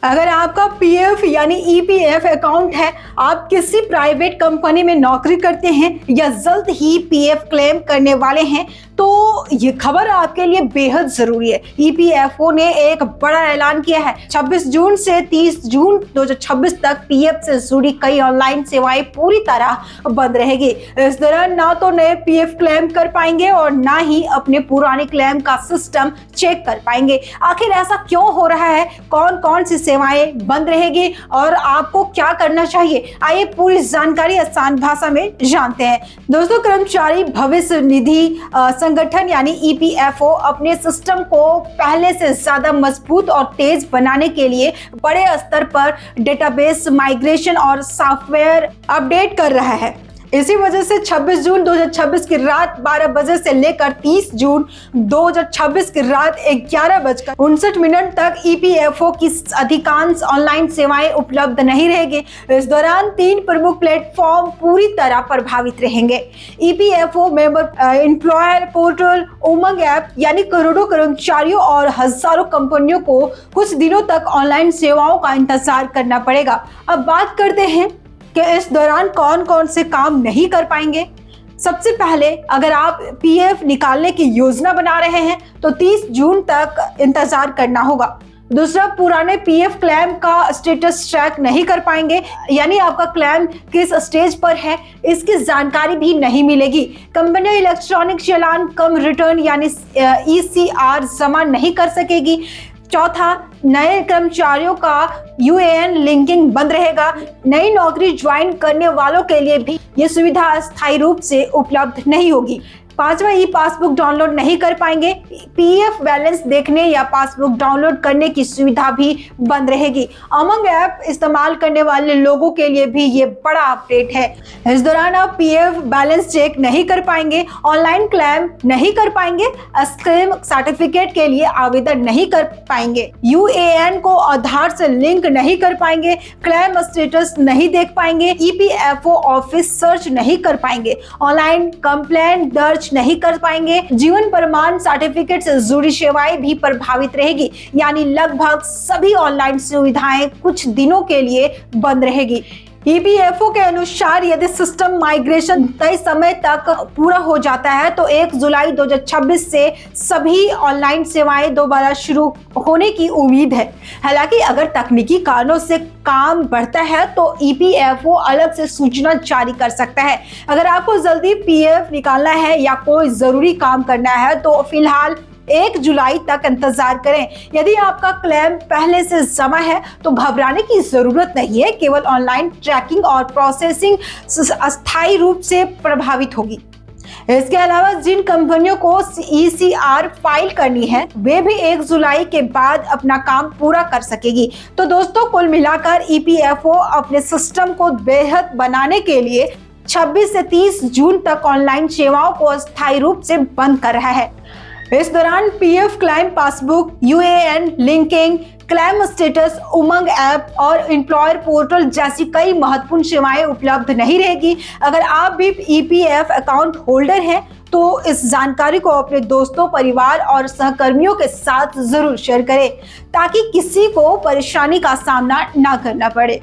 अगर आपका पीएफ यानी ईपीएफ अकाउंट है, आप किसी प्राइवेट कंपनी में नौकरी करते हैं या जल्द ही पीएफ क्लेम करने वाले हैं, तो ये खबर आपके लिए बेहद जरूरी है। ईपीएफओ ने एक बड़ा ऐलान किया है। 26 जून से 30 जून 2026 तक पीएफ से जुड़ी कई ऑनलाइन सेवाएं पूरी तरह बंद रहेगी। इस दौरान ना तो नए पीएफ क्लेम कर पाएंगे और ना ही अपने पुराने क्लेम का सिस्टम चेक कर पाएंगे। आखिर ऐसा क्यों हो रहा है, कौन कौन सी सेवाएं बंद रहेगी और आपको क्या करना चाहिए, आइए पूरी जानकारी आसान भाषा में जानते हैं। दोस्तों, कर्मचारी भविष्य निधि संगठन यानी ईपीएफओ अपने सिस्टम को पहले से ज्यादा मजबूत और तेज बनाने के लिए बड़े स्तर पर डेटाबेस माइग्रेशन और सॉफ्टवेयर अपडेट कर रहा है। इसी वजह से 26 जून 2026 की रात 12 बजे से लेकर 30 जून 2026 की रात 11:59 तक ईपीएफओ की अधिकांश ऑनलाइन सेवाएं उपलब्ध नहीं रहेगी। इस दौरान 3 प्रमुख प्लेटफॉर्म पूरी तरह प्रभावित रहेंगे। ईपीएफओ मेंबर एम्प्लॉयर पोर्टल, उमंग ऐप यानी करोड़ों कर्मचारियों और हजारों कंपनियों को कुछ दिनों तक ऑनलाइन सेवाओं का इंतजार करना पड़ेगा। अब बात करते हैं कि इस दौरान कौन कौन से काम नहीं कर पाएंगे। सबसे पहले, अगर आप पीएफ निकालने की योजना बना रहे हैं तो 30 जून तक इंतजार करना होगा। दूसरा, पुराने पीएफ क्लेम का स्टेटस ट्रैक नहीं कर पाएंगे, यानी आपका क्लेम किस स्टेज पर है इसकी जानकारी भी नहीं मिलेगी। कंपनी इलेक्ट्रॉनिक चालान कम रिटर्न यानी ईसीआर जमा नहीं कर सकेगी। चौथा, नए कर्मचारियों का यूएएन लिंकिंग बंद रहेगा। नई नौकरी ज्वाइन करने वालों के लिए भी ये सुविधा अस्थायी रूप से उपलब्ध नहीं होगी। पांचवा, ई पासबुक डाउनलोड नहीं कर पाएंगे। पीएफ बैलेंस देखने या पासबुक डाउनलोड करने की सुविधा भी बंद रहेगी। उमंग ऐप इस्तेमाल करने वाले लोगों के लिए भी ये बड़ा अपडेट है। इस दौरान आप पीएफ बैलेंस चेक नहीं कर पाएंगे, ऑनलाइन क्लेम नहीं कर पाएंगे, स्कीम सर्टिफिकेट के लिए आवेदन नहीं कर पाएंगे, यूएएन को आधार से लिंक नहीं कर पाएंगे, क्लेम स्टेटस नहीं देख पाएंगे, ईपीएफओ ऑफिस सर्च नहीं कर पाएंगे, ऑनलाइन कंप्लेंट दर्ज नहीं कर पाएंगे। जीवन प्रमाण सर्टिफिकेट से जुड़ी सेवाएं भी प्रभावित रहेगी, यानी लगभग सभी ऑनलाइन सुविधाएं कुछ दिनों के लिए बंद रहेगी। ईपीएफओ के अनुसार यदि सिस्टम माइग्रेशन तय समय तक पूरा हो जाता है तो 1 जुलाई 2026 से सभी ऑनलाइन सेवाएं दोबारा शुरू होने की उम्मीद है। हालांकि अगर तकनीकी कारणों से काम बढ़ता है तो ईपीएफओ अलग से सूचना जारी कर सकता है। अगर आपको जल्दी पीएफ निकालना है या कोई जरूरी काम करना है तो फिलहाल 1 जुलाई तक इंतजार करें। यदि आपका क्लेम पहले से जमा है तो घबराने की जरूरत नहीं है, केवल ऑनलाइन ट्रैकिंग और प्रोसेसिंग अस्थायी रूप से प्रभावित होगी। इसके अलावा जिन कंपनियों को ईसीआर फाइल करनी है वे भी 1 जुलाई के बाद अपना काम पूरा कर सकेगी। तो दोस्तों, कुल मिलाकर ईपीएफओ अपने सिस्टम को बेहद बनाने के लिए 26 से 30 जून तक ऑनलाइन सेवाओं को अस्थायी रूप से बंद कर रहा है। इस दौरान PF claim passbook, UAN linking, claim status, Umang app और एम्प्लॉयर पोर्टल जैसी कई महत्वपूर्ण सेवाएं उपलब्ध नहीं रहेगी। अगर आप भी ईपीएफ अकाउंट होल्डर हैं तो इस जानकारी को अपने दोस्तों, परिवार और सहकर्मियों के साथ जरूर शेयर करें ताकि किसी को परेशानी का सामना ना करना पड़े।